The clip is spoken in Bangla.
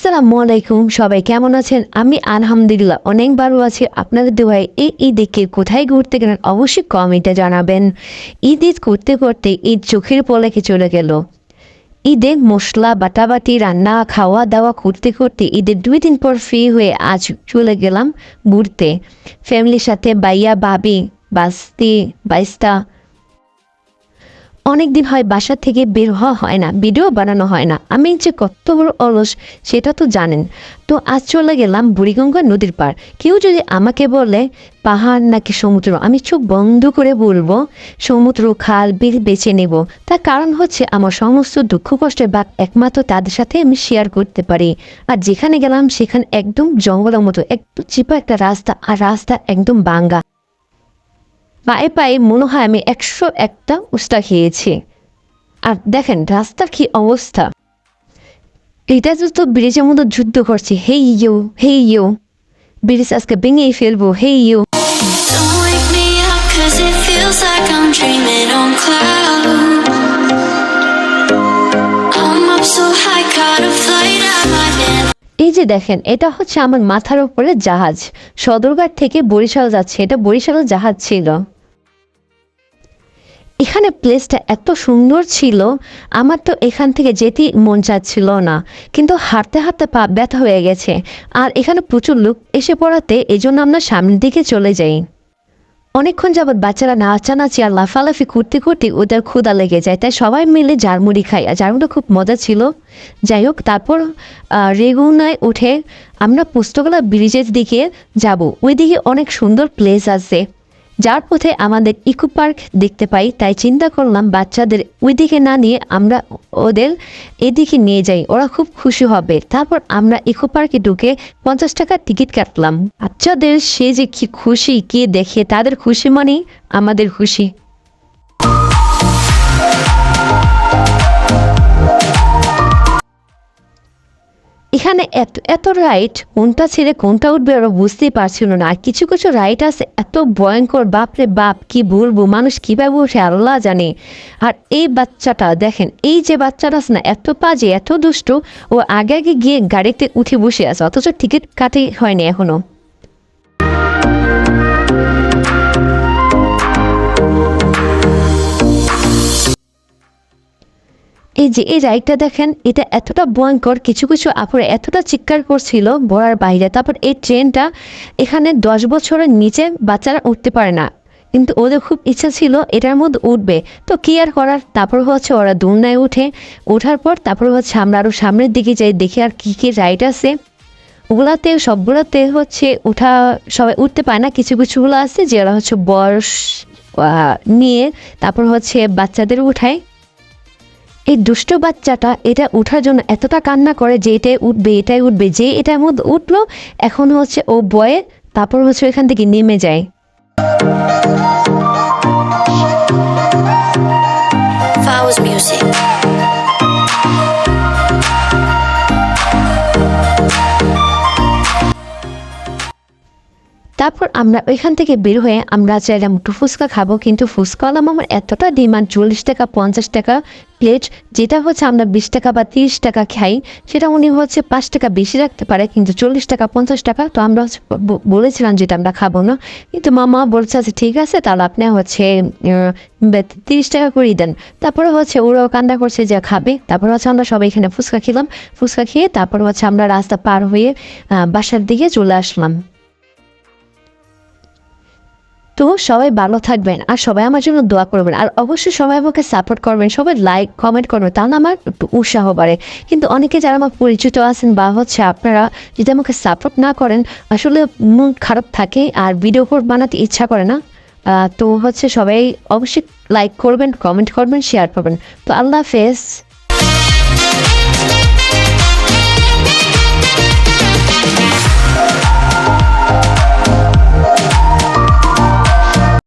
আসসালামু আলাইকুম, সবাই কেমন আছেন? আমি আলহামদুলিল্লাহ অনেক ভালো আছি। আপনাদের দোয়ায় এই ঈদে কে কোথায় ঘুরতে গেলেন অবশ্যই কমেন্টে জানাবেন। ঈদ করতে করতে ঈদ চোখের পলকে চলে গেল। ঈদে মশলা বাটাবাটি রান্না খাওয়া দাওয়া করতে করতে ঈদের 2 দিন পর ফ্রি হয়ে আজ চলে গেলাম ঘুরতে ফ্যামিলির সাথে। বাইয়া ভাবি বাস্তি বাইস্তা অনেক দিন হয় বাসা থেকে বের হওয়া হয় না, ভিডিও বানানো হয় না। আমি যে কত বড় অলস সেটা তো জানেন। তো আজ চলে গেলাম বুড়িগঙ্গা নদীর পার। কেউ যদি আমাকে বলে পাহাড় নাকি সমুদ্র, আমি চোখ বন্ধ করে বলবো সমুদ্র খাল বিল বেছে নেব। তার কারণ হচ্ছে আমার সমস্ত দুঃখ কষ্টের ভাগ একমাত্র তাদের সাথে আমি শেয়ার করতে পারি। আর যেখানে গেলাম সেখানে একদম জঙ্গলের মতো একদম চিপা একটা রাস্তা, আর রাস্তা একদম ভাঙ্গা। পায়ে পায়ে মনে হয় আমি 101টা উস্তা খেয়েছি। আর দেখেন রাস্তার কি অবস্থা। এটা তো ব্রিজের মতো যুদ্ধ করছে, হেই ইউ ব্রিজ আজকে ভেঙেই ফেলবো, hey you. Don't wake me up 'cause it feels like I'm dreaming on clouds. I'm up so high, caught a flight I might never. এই যে দেখেন এটা হচ্ছে আমার মাথার উপরে জাহাজ, সদরঘাট থেকে বরিশাল যাচ্ছে। এটা বরিশালের জাহাজ ছিল। এখানে প্লেসটা এত সুন্দর ছিল, আমার তো এখান থেকে যেতেই মন চাচ্ছিল না, কিন্তু হাঁটতে হাঁটতে পা ব্যথা হয়ে গেছে। আর এখানে প্রচুর লোক এসে পড়াতে এই জন্য আমরা সামনের দিকে চলে যাই। অনেকক্ষণ যাবৎ বাচ্চারা নাচানাচি আর লাফালাফি করতে করতে ওদের ক্ষুধা লেগে যায়, তাই সবাই মিলে ঝালমুড়ি খাই। আর ঝালমুড়ি খুব মজা ছিল। যাই হোক, তারপর রেগুনায় উঠে আমরা পুস্তকলা ব্রিজের দিকে যাব। ওইদিকে অনেক সুন্দর প্লেস আছে, যার পথে আমাদের ইকো পার্ক দেখতে পাই। তাই চিন্তা করলাম বাচ্চাদের ওইদিকে না নিয়ে আমরা ওদের এদিকে নিয়ে যাই, ওরা খুব খুশি হবে। তারপর আমরা ইকো পার্কে ঢুকে 50 টাকার টিকিট কাটলাম। বাচ্চাদের সে যে কি খুশি, কে দেখে তাদের খুশি মানেই আমাদের খুশি। এখানে এত এত রাইড, কোনটা ছেড়ে কোনটা উঠবে ওরা বুঝতেই পারছিল না। আর কিছু কিছু রাইড আছে এত ভয়ঙ্কর, বাপরে বাপ কি বলবো, মানুষ কীভাবে ওঠে আল্লাহ জানে। আর এই বাচ্চাটা দেখেন, এই যে বাচ্চাটা আছে না, এত বাজে এত দুষ্ট, ও আগে আগে গিয়ে গাড়িতে উঠে বসে আছে, অথচ টিকিট কাটে হয়নি এখনো। এই যে এই রাইডটা দেখেন, এটা এতটা ভয়ঙ্কর, কিছু কিছু আপুরে এতটা চিৎকার করছিল বলার বাইরে। তারপর এই ট্রেনটা, এখানে 10 বছরের নিচে বাচ্চারা উঠতে পারে না, কিন্তু ওদের খুব ইচ্ছা ছিল এটার মধ্যে উঠবে। তো কি আর করার, তারপর হচ্ছে ওরা দোলনায় উঠে, ওঠার পর তারপর হচ্ছে আমরা আরও সামনের দিকে যাই, দেখি আর কী কী রাইড আছে। ওগুলাতে সবগুলোতে হচ্ছে উঠা, সবাই উঠতে পায় না, কিছু কিছুগুলো আছে যেটা হচ্ছে বয়স নিয়ে তারপর হচ্ছে বাচ্চাদের উঠায়। এই দুষ্ট বাচ্চাটা এটা উঠার জন্য এতটা কান্না করে যে এটাই উঠবে এটাই উঠবে, যে এটার মধ্যে উঠলো এখন হচ্ছে ও বয়ে তারপর হচ্ছে এখান থেকে নেমে যায়। Flowers music. তারপর আমরা ওইখান থেকে বের হয়ে আমরা চাইলাম একটু ফুচকা খাবো, কিন্তু ফুচকাওয়ালা আমার এতটা ডিমান্ড, 40 টাকা 50 টাকা প্লেট, যেটা হচ্ছে আমরা 20 টাকা বা 30 টাকা খাই, সেটা উনি হচ্ছে 5 টাকা বেশি রাখতে পারে, কিন্তু 40 টাকা 50 টাকা। তো আমরা হচ্ছে বলেছিলাম যেটা আমরা খাবো না, কিন্তু মামা বলছে আচ্ছা ঠিক আছে তাহলে আপনি হচ্ছে 30 টাকা করেই দেন। তারপরে হচ্ছে ওরাও কান্না করছে যে খাবে। তারপর হচ্ছে আমরা সবাই এখানে ফুচকা খেলাম, ফুচকা খেয়ে তারপর হচ্ছে আমরা রাস্তা পার হয়ে বাসার দিকে চলে আসলাম। তো সবাই ভালো থাকবেন আর সবাই আমার জন্য দোয়া করবেন, আর অবশ্যই সবাই আমাকে সাপোর্ট করবেন, সবাই লাইক কমেন্ট করবেন, তাহলে আমার একটু উৎসাহ বাড়ে। কিন্তু অনেকে যারা আমার পরিচিত আছেন বা হচ্ছে আপনারা যদি আমাকে সাপোর্ট না করেন, আসলে মন খারাপ থাকে আর ভিডিও বানাতে ইচ্ছা করে না। তো হচ্ছে সবাই অবশ্যই লাইক করবেন, কমেন্ট করবেন, শেয়ার করবেন। তো আল্লাহ হাফেজ।